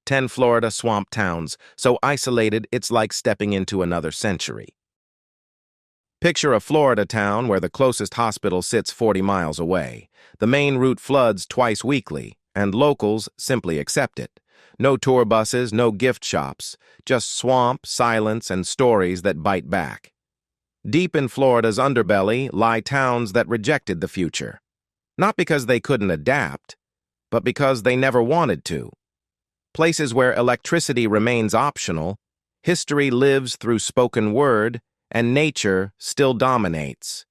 10 Florida swamp towns, so isolated it's like stepping into another century. Picture a Florida town where the closest hospital sits 40 miles away. The main route floods twice weekly, and locals simply accept it. No tour buses, no gift shops, just swamp, silence, and stories that bite back. Deep in Florida's underbelly lie towns that rejected the future. Not because they couldn't adapt, but because they never wanted to. Places where electricity remains optional, history lives through spoken word, and nature still dominates.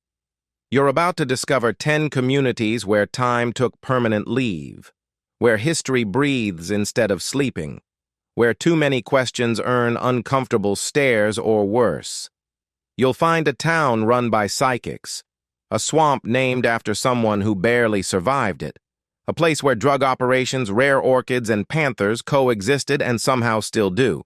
You're about to discover 10 communities where time took permanent leave, where history breathes instead of sleeping, where too many questions earn uncomfortable stares or worse. You'll find a town run by psychics, a swamp named after someone who barely survived it, a place where drug operations, rare orchids, and panthers coexisted and somehow still do.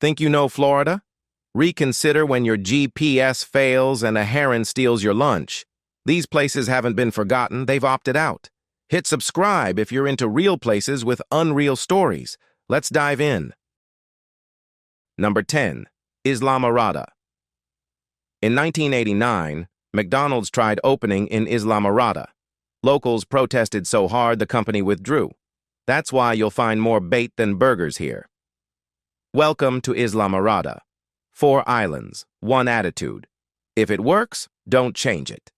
Think you know Florida? Reconsider when your GPS fails and a heron steals your lunch. These places haven't been forgotten, they've opted out. Hit subscribe if you're into real places with unreal stories. Let's dive in. Number 10. Islamorada. In 1989, McDonald's tried opening in Islamorada. Locals protested so hard the company withdrew. That's why you'll find more bait than burgers here. Welcome to Islamorada. 4 islands, 1 attitude. If it works, don't change it.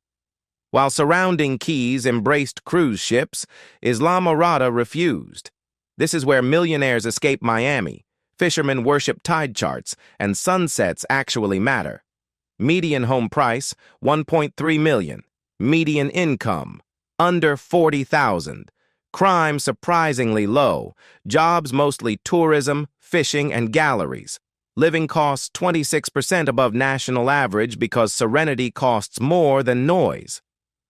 While surrounding keys embraced cruise ships, Islamorada refused. This is where millionaires escape Miami, fishermen worship tide charts, and sunsets actually matter. Median home price, $1.3 million. Median income, under $40,000. Crime surprisingly low. Jobs mostly tourism, fishing, and galleries. Living costs 26% above national average because serenity costs more than noise.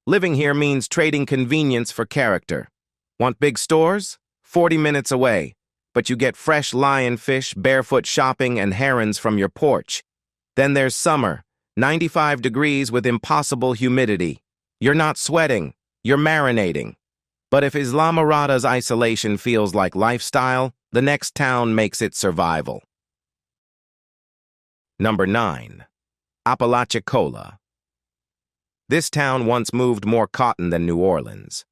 Living here means trading convenience for character. Want big stores? 40 minutes away. But you get fresh lionfish, barefoot shopping, and herons from your porch. Then there's summer, 95 degrees with impossible humidity. You're not sweating, you're marinating. But if Islamorada's isolation feels like lifestyle, the next town makes it survival. Number 9. Apalachicola. This town once moved more cotton than New Orleans.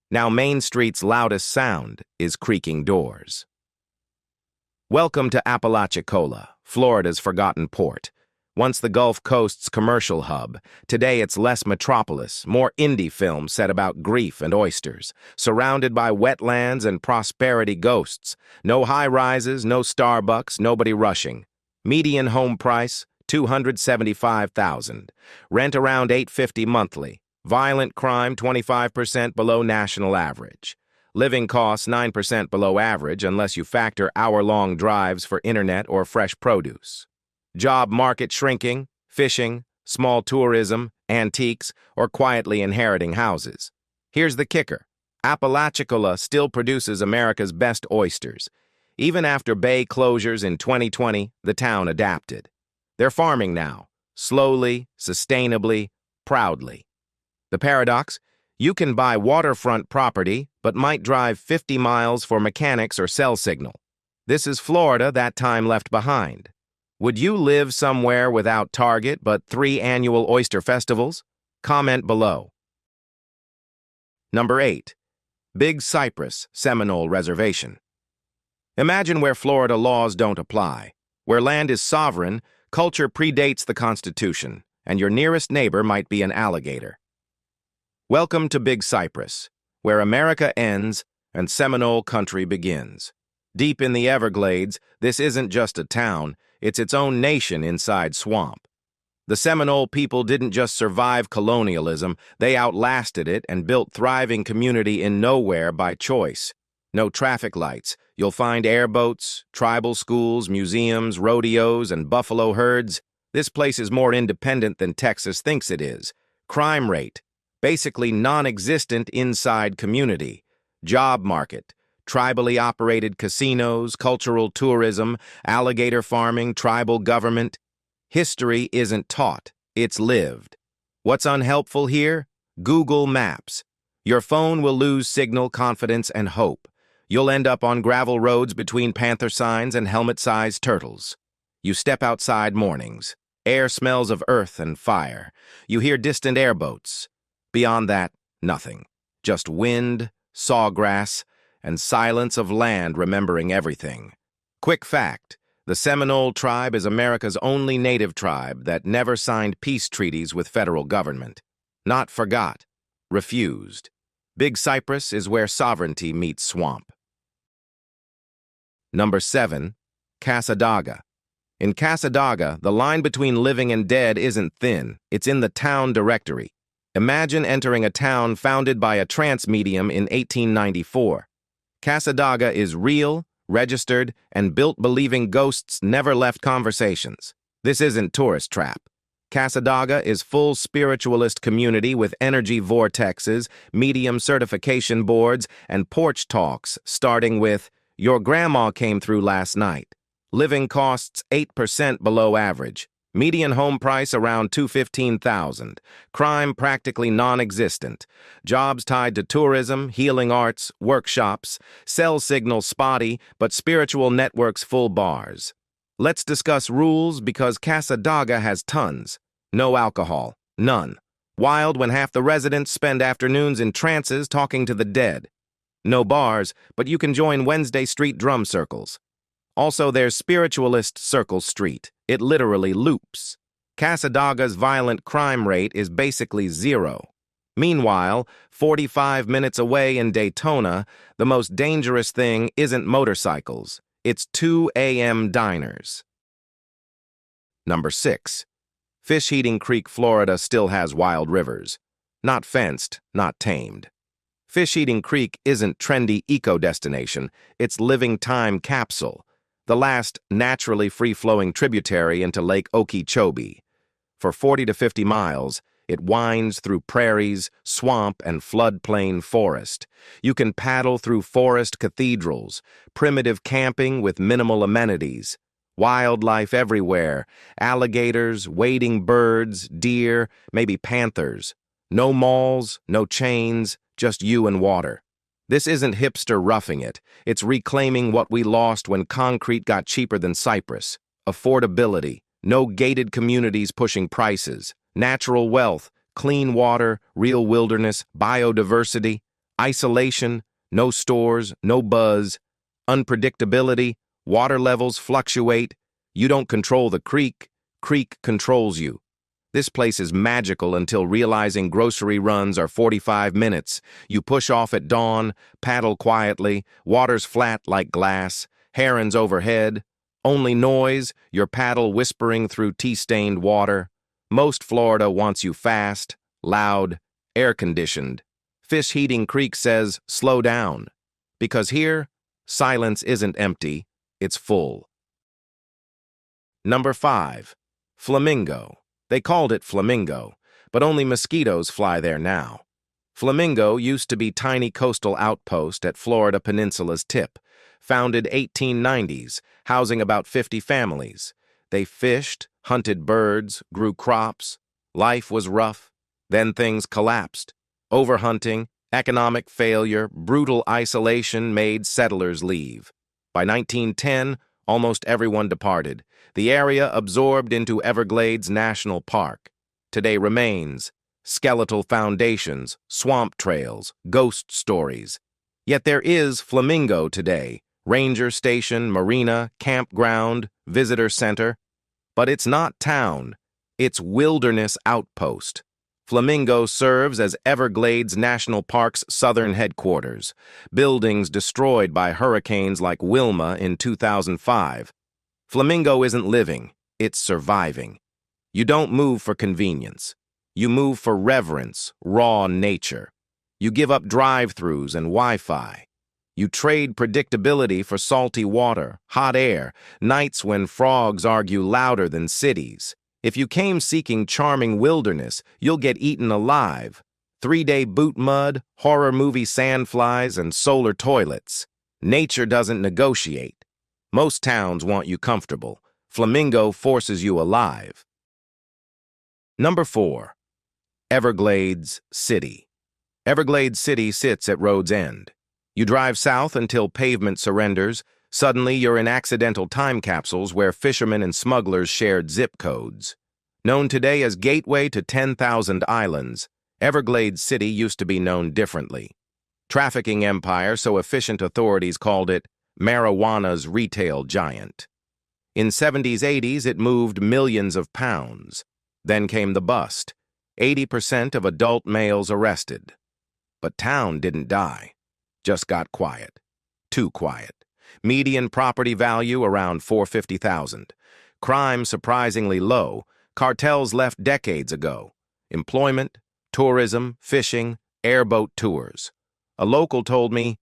Now Main Street's loudest sound is creaking doors. Welcome to Apalachicola, Florida's forgotten port. Once the Gulf Coast's commercial hub, today it's less metropolis, more indie films set about grief and oysters, surrounded by wetlands and prosperity ghosts. No high-rises, no Starbucks, nobody rushing. Median home price, $275,000. Rent around $850 monthly. Violent crime 25% below national average. Living costs 9% below average unless you factor hour-long drives for internet or fresh produce. Job market shrinking, fishing, small tourism, antiques, or quietly inheriting houses. Here's the kicker. Apalachicola still produces America's best oysters. Even after bay closures in 2020, the town adapted. They're farming now, slowly, sustainably, proudly. The paradox? You can buy waterfront property, but might drive 50 miles for mechanics or cell signal. This is Florida that time left behind. Would you live somewhere without Target but 3 annual oyster festivals? Comment below. Number 8. Big Cypress Seminole Reservation. Imagine where Florida laws don't apply, where land is sovereign, culture predates the Constitution, and your nearest neighbor might be an alligator. Welcome to Big Cypress, where America ends and Seminole country begins. Deep in the Everglades, this isn't just a town, it's its own nation inside swamp. The Seminole people didn't just survive colonialism, they outlasted it and built thriving community in nowhere by choice. No traffic lights. You'll find airboats, tribal schools, museums, rodeos, and buffalo herds. This place is more independent than Texas thinks it is. Crime rate, basically non-existent inside community. Job market, tribally operated casinos, cultural tourism, alligator farming, tribal government. History isn't taught, it's lived. What's unhelpful here? Google Maps. Your phone will lose signal, confidence, and hope. You'll end up on gravel roads between panther signs and helmet-sized turtles. You step outside mornings. Air smells of earth and fire. You hear distant airboats. Beyond that, nothing. Just wind, sawgrass, and silence of land remembering everything. Quick fact, the Seminole tribe is America's only native tribe that never signed peace treaties with federal government. Not forgot, refused. Big Cypress is where sovereignty meets swamp. Number 7, Cassadaga. In Cassadaga, the line between living and dead isn't thin, it's in the town directory. Imagine entering a town founded by a trance medium in 1894. Cassadaga is real, registered, and built believing ghosts never left conversations. This isn't tourist trap. Cassadaga is full spiritualist community with energy vortexes, medium certification boards, and porch talks, starting with, "Your grandma came through last night." Living costs 8% below average. Median home price around $215,000. Crime practically non-existent. Jobs tied to tourism, healing arts, workshops. Cell signal spotty, but spiritual networks full bars. Let's discuss rules because Cassadaga has tons. No alcohol. None. Wild when half the residents spend afternoons in trances talking to the dead. No bars, but you can join Wednesday street drum circles. Also, there's Spiritualist Circle Street. It literally loops. Cassadaga's violent crime rate is basically zero. Meanwhile, 45 minutes away in Daytona, the most dangerous thing isn't motorcycles. It's 2 a.m. diners. Number 6. Fish-Eating Creek, Florida still has wild rivers. Not fenced, not tamed. Fish-Eating Creek isn't trendy eco-destination, it's living time capsule. The last naturally free-flowing tributary into Lake Okeechobee. For 40 to 50 miles, it winds through prairies, swamp, and floodplain forest. You can paddle through forest cathedrals, primitive camping with minimal amenities, wildlife everywhere, alligators, wading birds, deer, maybe panthers. No malls, no chains, just you and water. This isn't hipster roughing it. It's reclaiming what we lost when concrete got cheaper than Cypress. Affordability, no gated communities pushing prices, natural wealth, clean water, real wilderness, biodiversity, isolation, no stores, no buzz, unpredictability, water levels fluctuate. You don't control the creek, creek controls you. This place is magical until realizing grocery runs are 45 minutes. You push off at dawn, paddle quietly, water's flat like glass, herons overhead. Only noise, your paddle whispering through tea-stained water. Most Florida wants you fast, loud, air-conditioned. Fish-Eating Creek says, slow down. Because here, silence isn't empty, it's full. Number 5. Flamingo. They called it Flamingo, but only mosquitoes fly there now. Flamingo used to be tiny coastal outpost at Florida Peninsula's tip, founded 1890s, housing about 50 families. They fished, hunted birds, grew crops. Life was rough. Then things collapsed. Overhunting, economic failure, brutal isolation made settlers leave. By 1910, almost everyone departed. The area absorbed into Everglades National Park. Today remains skeletal foundations, swamp trails, ghost stories. Yet there is Flamingo today, ranger station, marina, campground, visitor center. But it's not town, it's wilderness outpost. Flamingo serves as Everglades National Park's southern headquarters, buildings destroyed by hurricanes like Wilma in 2005. Flamingo isn't living, it's surviving. You don't move for convenience. You move for reverence, raw nature. You give up drive-thrus and Wi-Fi. You trade predictability for salty water, hot air, nights when frogs argue louder than cities. If you came seeking charming wilderness, you'll get eaten alive. 3-day boot mud, horror movie sandflies, and solar toilets. Nature doesn't negotiate. Most towns want you comfortable. Flamingo forces you alive. Number 4. Everglades City. Everglades City sits at road's end. You drive south until pavement surrenders. Suddenly, you're in accidental time capsules where fishermen and smugglers shared zip codes. Known today as Gateway to 10,000 Islands, Everglades City used to be known differently. Trafficking empire so efficient authorities called it marijuana's retail giant. In 70s, 80s, it moved millions of pounds. Then came the bust. 80% of adult males arrested. But town didn't die. Just got quiet. Too quiet. Median property value around $450,000. Crime surprisingly low. Cartels left decades ago. Employment, tourism, fishing, airboat tours. A local told me,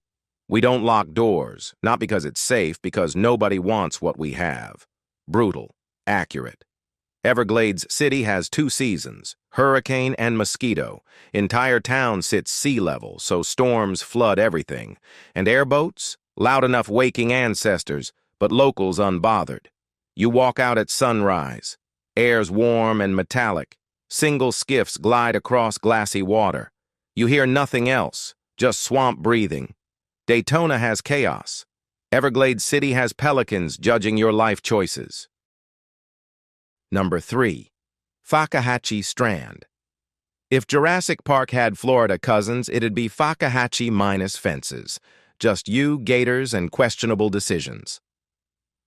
"We don't lock doors, not because it's safe, because nobody wants what we have." Brutal, accurate. Everglades City has 2 seasons, hurricane and mosquito. Entire town sits sea level, so storms flood everything. And airboats? Loud enough waking ancestors, but locals unbothered. You walk out at sunrise. Air's warm and metallic. Single skiffs glide across glassy water. You hear nothing else, just swamp breathing. Daytona has chaos. Everglades City has pelicans judging your life choices. Number 3. Fakahatchee Strand. If Jurassic Park had Florida cousins, it'd be Fakahatchee minus fences. Just you, gators, and questionable decisions.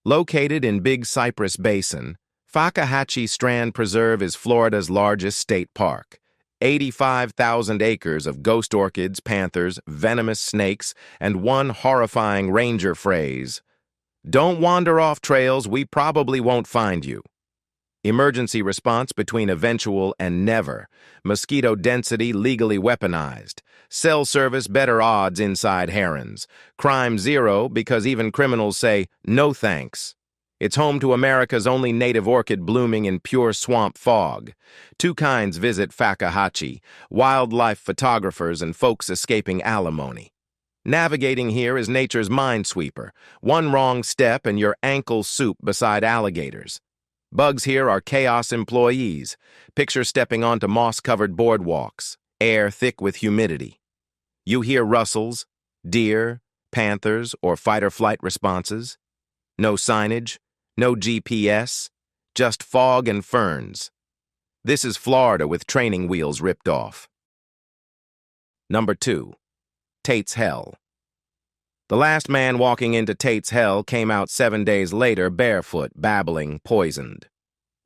Located in Big Cypress Basin, Fakahatchee Strand Preserve is Florida's largest state park. 85,000 acres of ghost orchids, panthers, venomous snakes, and one horrifying ranger phrase, "Don't wander off trails, we probably won't find you." Emergency response between eventual and never. Mosquito density legally weaponized. Cell service better odds inside herons. Crime zero because even criminals say, "No thanks." It's home to America's only native orchid blooming in pure swamp fog. 2 kinds visit Fakahatchee: wildlife photographers and folks escaping alimony. Navigating here is nature's minesweeper. One wrong step and you're ankle soup beside alligators. Bugs here are chaos employees. Picture stepping onto moss-covered boardwalks, air thick with humidity. You hear rustles, deer, panthers, or fight-or-flight responses. No signage, no GPS, just fog and ferns. This is Florida with training wheels ripped off. Number 2. Tate's Hell. The last man walking into Tate's Hell came out 7 days later barefoot, babbling, poisoned.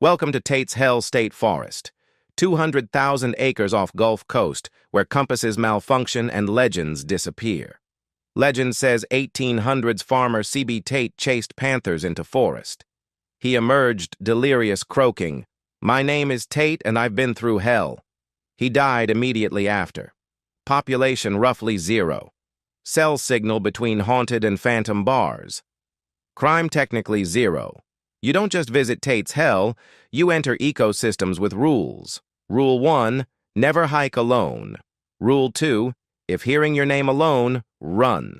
Welcome to Tate's Hell State Forest. 200,000 acres off Gulf Coast, where compasses malfunction and legends disappear. Legend says 1800s farmer C.B. Tate chased panthers into forest. He emerged delirious, croaking, "My name is Tate and I've been through hell." He died immediately after. Population roughly 0. Cell signal between haunted and phantom bars. Crime technically 0. You don't just visit Tate's Hell, you enter ecosystems with rules. Rule 1, never hike alone. Rule 2, if hearing your name alone, run.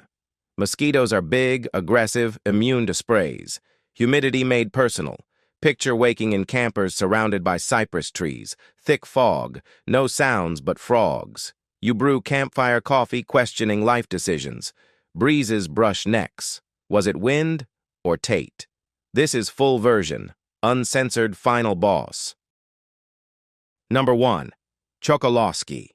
Mosquitoes are big, aggressive, immune to sprays. Humidity made personal. Picture waking in campers surrounded by cypress trees. Thick fog, no sounds but frogs. You brew campfire coffee questioning life decisions. Breezes brush necks. Was it wind or Tate? This is full version, uncensored final boss. Number 1. Chokoloskee.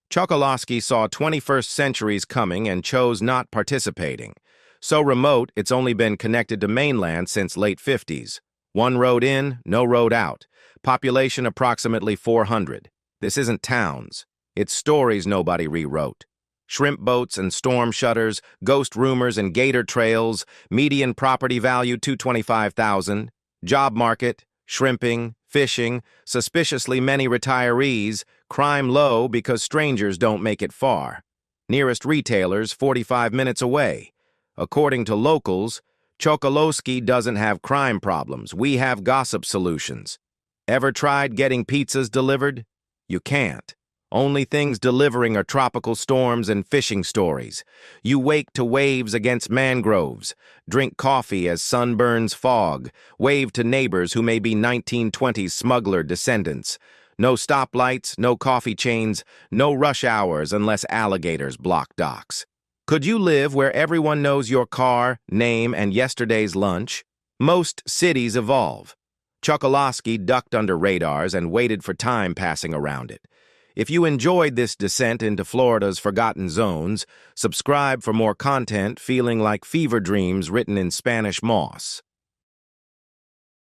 Chokoloskee saw 21st centuries coming and chose not participating. So remote, it's only been connected to mainland since late 50s. 1 road in, no road out. Population approximately 400. This isn't towns. It's stories nobody rewrote. Shrimp boats and storm shutters, ghost rumors and gator trails, median property value $225,000, job market, shrimping, fishing, suspiciously many retirees, crime low because strangers don't make it far. Nearest retailers 45 minutes away. According to locals, Chokoloskee doesn't have crime problems. We have gossip solutions. Ever tried getting pizzas delivered? You can't. Only things delivering are tropical storms and fishing stories. You wake to waves against mangroves, drink coffee as sun burns fog, wave to neighbors who may be 1920s smuggler descendants. No stoplights, no coffee chains, no rush hours unless alligators block docks. Could you live where everyone knows your car, name, and yesterday's lunch? Most cities evolve. Chokoloskee ducked under radars and waited for time passing around it. If you enjoyed this descent into Florida's forgotten zones, subscribe for more content feeling like fever dreams written in Spanish moss.